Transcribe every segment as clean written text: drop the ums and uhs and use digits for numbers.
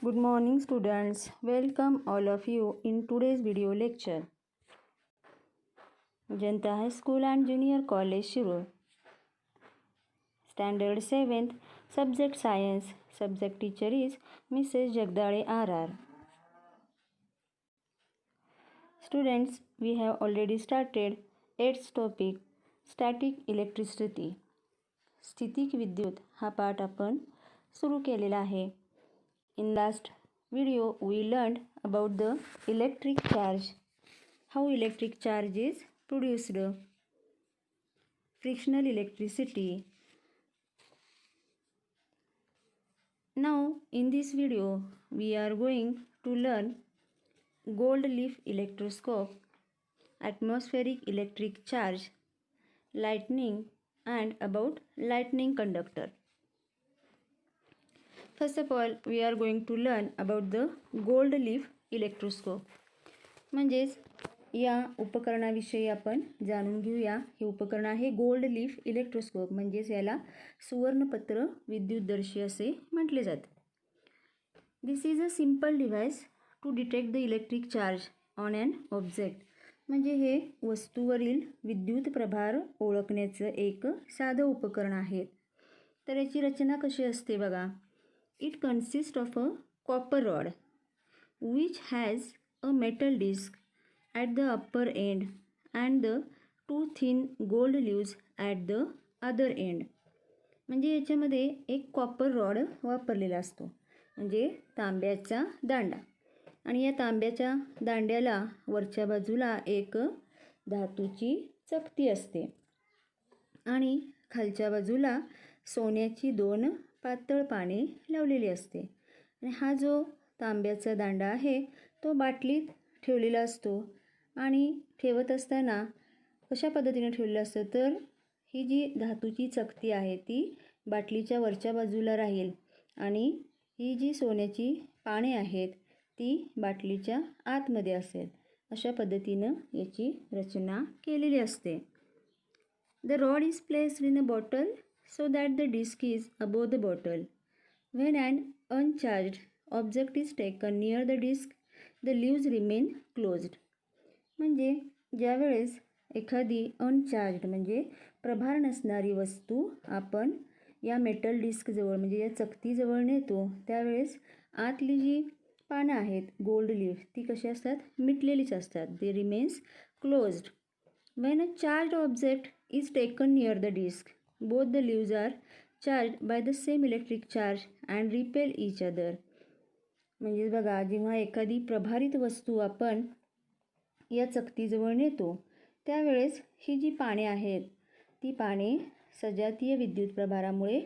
Good morning students. Welcome all of you in today's video lecture. Janta High School and Junior College Shirur. Standard 7th, Subject Science. Subject teacher is Mrs. Jagdale RR. Students, we have already started 8th topic, Static Electricity. स्थितिक विद्युत हा पाठ आपण सुरू केलेला आहे. In last video we learned about the electric charge, how electric charge is produced, frictional electricity. Now in this video we are going to learn gold leaf electroscope, atmospheric electric charge, lightning and about lightning conductor. First of all, we are going to learn about the gold leaf electroscope. म्हणजेच या उपकरणाविषयी आपण जाणून घेऊया. हे उपकरण आहे gold leaf electroscope, म्हणजेच याला सुवर्णपत्र विद्युतदर्शी असे म्हटले जाते. This is a simple device to detect the electric charge on an object. म्हणजे हे वस्तूवरील विद्युत प्रभार ओळखण्याचं एक साधं उपकरण आहे. तर याची रचना कशी असते बघा. It consists of a copper rod which has a metal disc at the upper end and the two thin gold leaves at the other end. म्हणजे याच्यामध्ये एक कॉपर रॉड वापरलेला असतो, म्हणजे तांब्याचा दांडा, आणि या तांब्याच्या दांड्याला वरच्या बाजूला एक धातूची चकती असते आणि खालच्या बाजूला सोन्याची दोन पातळ पाने लावलेली असते. आणि हा जो तांब्याचा दांडा आहे तो बाटलीत ठेवलेला असतो आणि ठेवत असताना कशा पद्धतीने ठेवलेलं असतं तर ही जी धातूची चकती आहे ती बाटलीच्या वरच्या बाजूला राहील आणि ही जी सोन्याची पाने आहेत ती बाटलीच्या आतमध्ये असेल. अशा पद्धतीनं याची रचना केलेली असते. The rod is placed in a bottle so that the disc is above the bottle. When an uncharged object is taken near the disc, the leaves remain closed. म्हणजे ज्यावेळेस एखादी अनचार्ज्ड म्हणजे प्रभार नसणारी वस्तू आपण या मेटल डिस्कजवळ म्हणजे या चकतीजवळ नेतो त्यावेळेस आतली जी पानं आहेत गोल्ड लीफ ती कशी असतात, मिटलेलीच असतात. They remains closed. When a charged object is taken near the disc, both the leaves are charged by the same electric charge and repel each other. म्हणजे बघा जेव्हा एखादी प्रभारित वस्तू आपण या चकतीजवळ नेतो त्यावेळेस ही जी पाने आहेत ती पाने सजातीय विद्युत प्रभारामुळे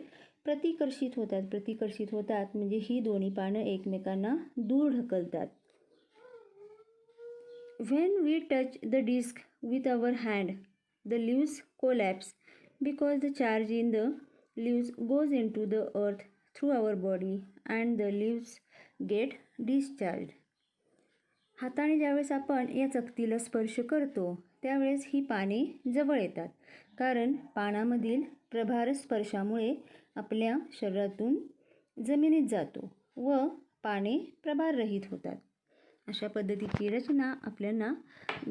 प्रतिकर्षित होतात म्हणजे ही दोन्ही पानं एकमेकांना दूर ढकलतात. When we touch the disc with our hand, the leaves collapse because the charge in the leaves goes into the earth through our body and the leaves get discharged. हाताने ज्यावेळेस आपण या चकतीला स्पर्श करतो त्यावेळेस ही पाने जवळ येतात, कारण पानामधील प्रभार स्पर्शामुळे आपल्या शरीरातून जमिनीत जातो व पाने प्रभाररहित होतात. अशा पद्धतीची रचना आपल्याला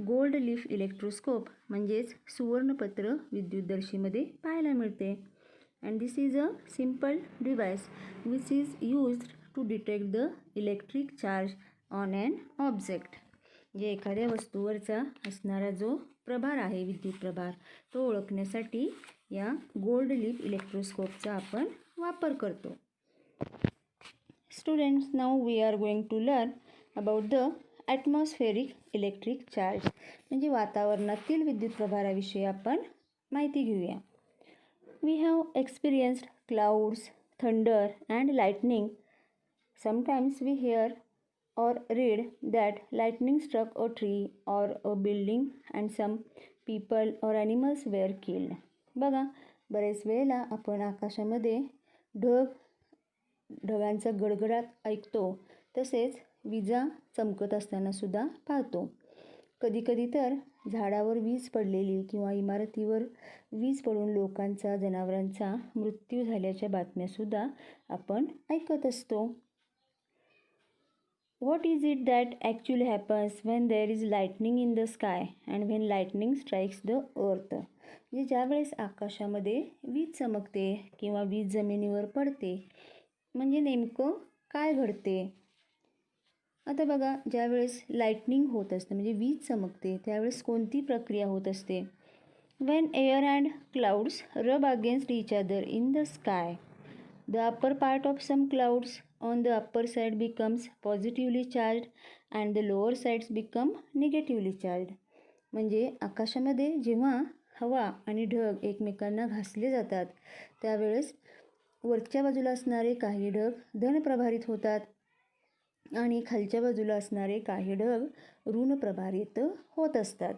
गोल्ड लीफ इलेक्ट्रोस्कोप म्हणजेच सुवर्णपत्र विद्युतदर्शीमध्ये पाहायला मिळते. And this is a simple device which is used to detect the electric charge on an object. जे एखाद्या वस्तूवरचा असणारा जो प्रभार आहे विद्युत प्रभार तो ओळखण्यासाठी या गोल्ड लीफ इलेक्ट्रोस्कोपचा आपण वापर करतो. Students, now we are going to learn about the atmospheric electric charge. म्हणजे वातावरणातील विद्युत प्रभाराविषयी आपण माहिती घेऊया. We have experienced clouds, thunder and lightning. Sometimes we hear or read that lightning struck a tree or a building and some people or animals were killed. बघा बरेच वेळेला आपण आकाशामध्ये ढगांचा गडगडाट ऐकतो, तसेच विजा चमकत असताना सुद्धा पाहतो. कधीकधी तर झाडावर वीज पडलेली किंवा इमारतीवर वीज पडून लोकांचा जनावरांचा मृत्यू झाल्याच्या बातम्यासुद्धा आपण ऐकत असतो. What is it that actually happens when there is lightning in the sky and when lightning strikes the earth? म्हणजे ज्यावेळेस आकाशामध्ये वीज चमकते किंवा वीज जमिनीवर पडते म्हणजे नेमकं काय घडते? आता बघा, ज्यावेळेस लाईटनिंग होत असते म्हणजे वीज चमकते त्यावेळेस कोणती प्रक्रिया होत असते? When air and clouds rub against each other in the sky, the upper part of some clouds on the upper side becomes positively charged and the lower sides become negatively charged. म्हणजे आकाशामध्ये जेव्हा हवा आणि ढग एकमेकांना घासले जातात त्यावेळेस वरच्या बाजूला असणारे काही ढग धनप्रभारित होतात आणि खालच्या बाजूला असणारे काही ढग ऋणप्रभारित होत असतात.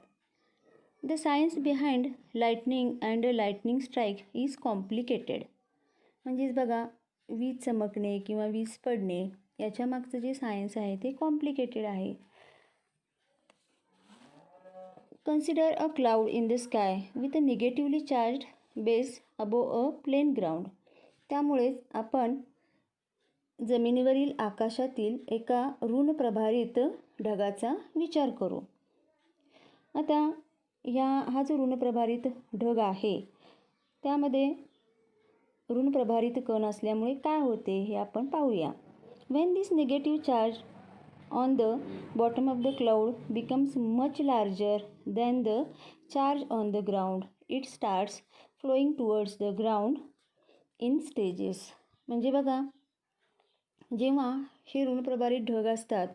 The science behind lightning and a lightning strike is complicated. म्हणजेच बघा, वीज चमकणे किंवा वीज पडणे याच्या मागचं जे सायन्स आहे ते कॉम्प्लिकेटेड आहे. Consider a cloud in the sky with a negatively charge base above a plain ground. त्यामुळेच आपण जमिनीवरील आकाशातील एका ऋणप्रभारित ढगाचा विचार करू. आता हा जो ऋणप्रभारित ढग आहे त्यामध्ये ऋणप्रभारित कण असल्यामुळे काय होते हे आपण पाहूया. When this negative charge on the bottom of the cloud becomes much larger than the charge on the ground, it starts flowing towards the ground in stages. म्हणजे बघा, जेव्हा हे ऋणप्रभारित ढग असतात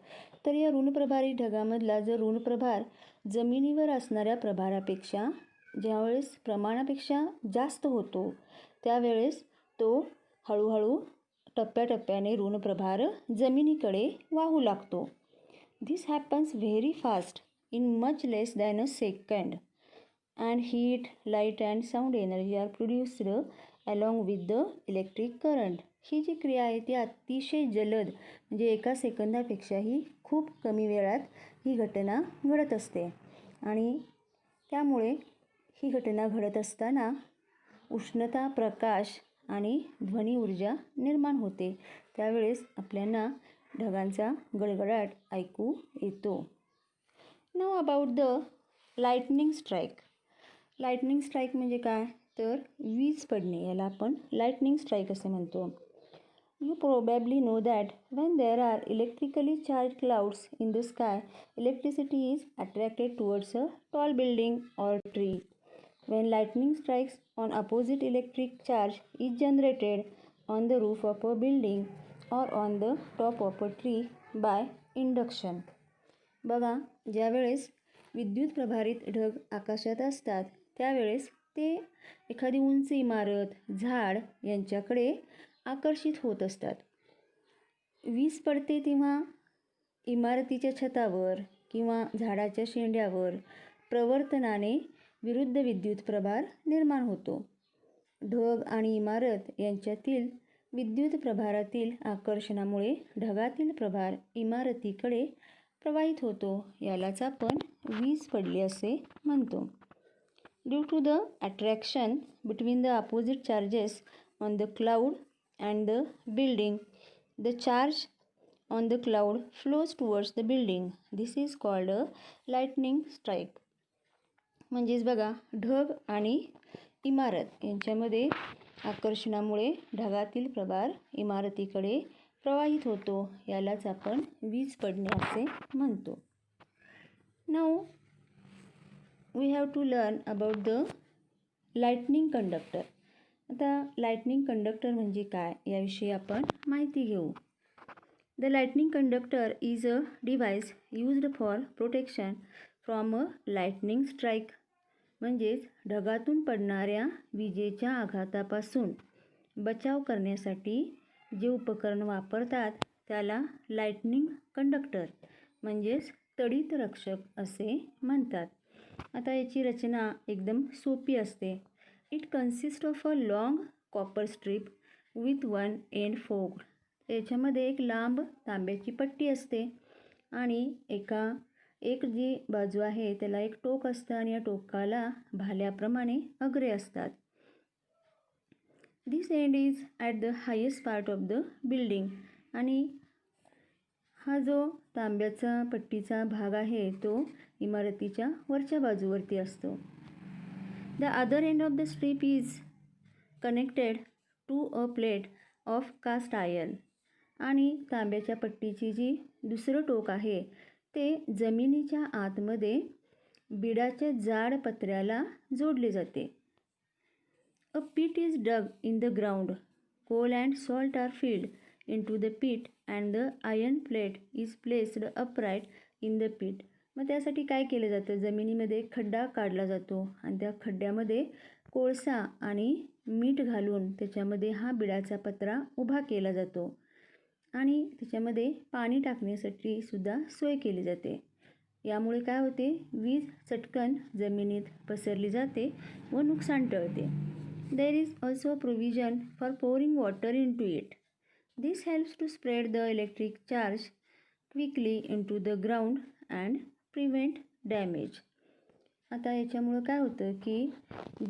तर या ऋणप्रभारित ढगामधला जर ऋणप्रभार जमिनीवर असणाऱ्या प्रभारापेक्षा ज्यावेळेस प्रमाणापेक्षा जास्त होतो त्यावेळेस तो हळूहळू टप्प्याटप्प्याने ऋणप्रभार जमिनीकडे वाहू लागतो. This happens very fast in much less than a second and heat, light and sound energy are produced along with the electric current. ही जी क्रिया आहे ती अतिशय जलद म्हणजे एका सेकंदापेक्षाही खूप कमी वेळात ही घटना घडत असते आणि त्यामुळे ही घटना घडत असताना उष्णता, प्रकाश आणि ध्वनी ऊर्जा निर्माण होते. त्यावेळेस आपल्याला ढगांचा गडगडाट ऐकू येतो. Now about the lightning strike. Lightning strike म्हणजे काय तर वीज पडणे, याला आपण लाईटनिंग स्ट्राईक असे म्हणतो. You probably know that when there are electrically charged clouds in the sky, electricity is attracted towards a tall building or tree. When lightning strikes on opposite electric charge is generated on the roof of a building or on the top of a tree by induction. बघा, ज्यावेळेस विद्युत प्रभारित ढग आकाशात असतात त्यावेळेस ते एखादी उंच इमारत, झाड यांच्याकडे आकर्षित होत असतात. वीज पडते तेव्हा इमारतीच्या छतावर किंवा झाडाच्या शेंड्यावर प्रवर्तनाने विरुद्ध विद्युत प्रभार निर्माण होतो. ढग आणि इमारत यांच्यातील विद्युत प्रभारातील आकर्षणामुळे ढगातील प्रभार इमारतीकडे प्रवाहित होतो. यालाच आपण वीज पडली असे म्हणतो. Due to the attraction between the opposite charges on the cloud and the building, the charge on the cloud flows towards the building. This is called a lightning strike. म्हणजेच बघा, ढग आणि इमारत यांच्यामध्ये आकर्षणामुळे ढगातील प्रभार इमारतीकडे प्रवाहित होतो. यालाच आपण वीज पडणे असे म्हणतो. Now we have to learn about the lightning conductor. आता लाईटनिंग कंडक्टर म्हणजे काय याविषयी आपण माहिती घेऊ. The lightning conductor is a device used for protection from a lightning strike. म्हणजेच ढगातून पडणाऱ्या विजेच्या आघातापासून बचाव करण्यासाठी जे उपकरण वापरतात त्याला लाईटनिंग कंडक्टर म्हणजेच तडित रक्षक असे म्हणतात. आता याची रचना एकदम सोपी असते. It consists of a long copper strip with one end forked. याच्यामध्ये एक लांब तांब्याची पट्टी असते आणि एक जी बाजू आहे त्याला एक टोक असतं आणि या टोकाला भाल्याप्रमाणे अग्रे असतात. This end is at the highest part of the building. आणि हा जो तांब्याचा पट्टीचा भाग आहे तो इमारतीच्या वरच्या बाजूवरती असतो. The other end of the strip is connected to a plate of cast iron. आणि तांब्याच्या पट्टीची जी दुसरं टोक आहे ते जमिनीच्या आतमध्ये बिडाच्या जाड पत्र्याला जोडले जाते. A pit is dug in the ground. Coal and salt are filled into the pit and the iron plate is placed upright in the pit. मग त्यासाठी काय केलं जातं, जमिनीमध्ये एक खड्डा काढला जातो आणि त्या खड्ड्यामध्ये कोळसा आणि मीठ घालून त्याच्यामध्ये हा बिडाचा पत्रा उभा केला जातो आणि त्याच्यामध्ये पाणी टाकण्यासाठी सुद्धा सोय केली जाते. यामुळे काय होते, वीज चटकन जमिनीत पसरली जाते व नुकसान टळते. There is also provision for pouring water in to it. This helps to spread the electric charge quickly into the ground and prevent damage. आता याच्यामुळं काय होतं की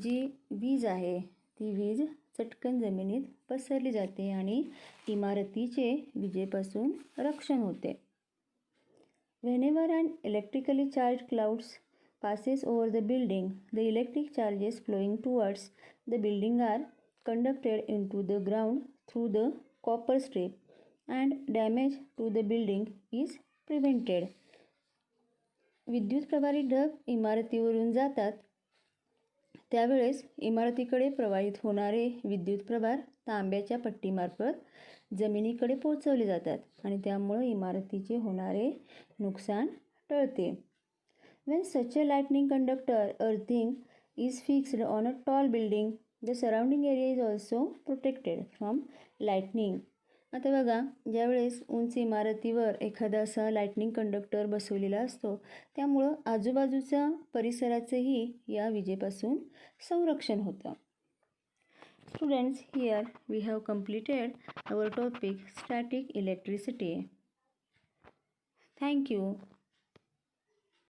जी वीज आहे ती वीज चटकन जमिनीत पसरली जाते आणि इमारतीचे विजेपासून रक्षण होते. Whenever an electrically charged clouds passes over the building, the electric charges flowing towards the building are conducted into the ground through the copper strip and damage to the building is prevented. विद्युत प्रभारित ढग इमारतीवरून जातात त्यावेळेस इमारतीकडे प्रवाहित होणारे विद्युत प्रभार तांब्याच्या पट्टीमार्फत जमिनीकडे पोहोचवले जातात आणि त्यामुळे इमारतीचे होणारे नुकसान टळते. When such a lightning conductor earthing is fixed on a tall building, the surrounding area is also protected from lightning. आता बघा, ज्यावेळेस उंच इमारतीवर एखादा असा लाईटनिंग कंडक्टर बसवलेला असतो त्यामुळं आजूबाजूच्या परिसराचंही या विजेपासून संरक्षण होतं. Students, here we have completed our topic static electricity. Thank you.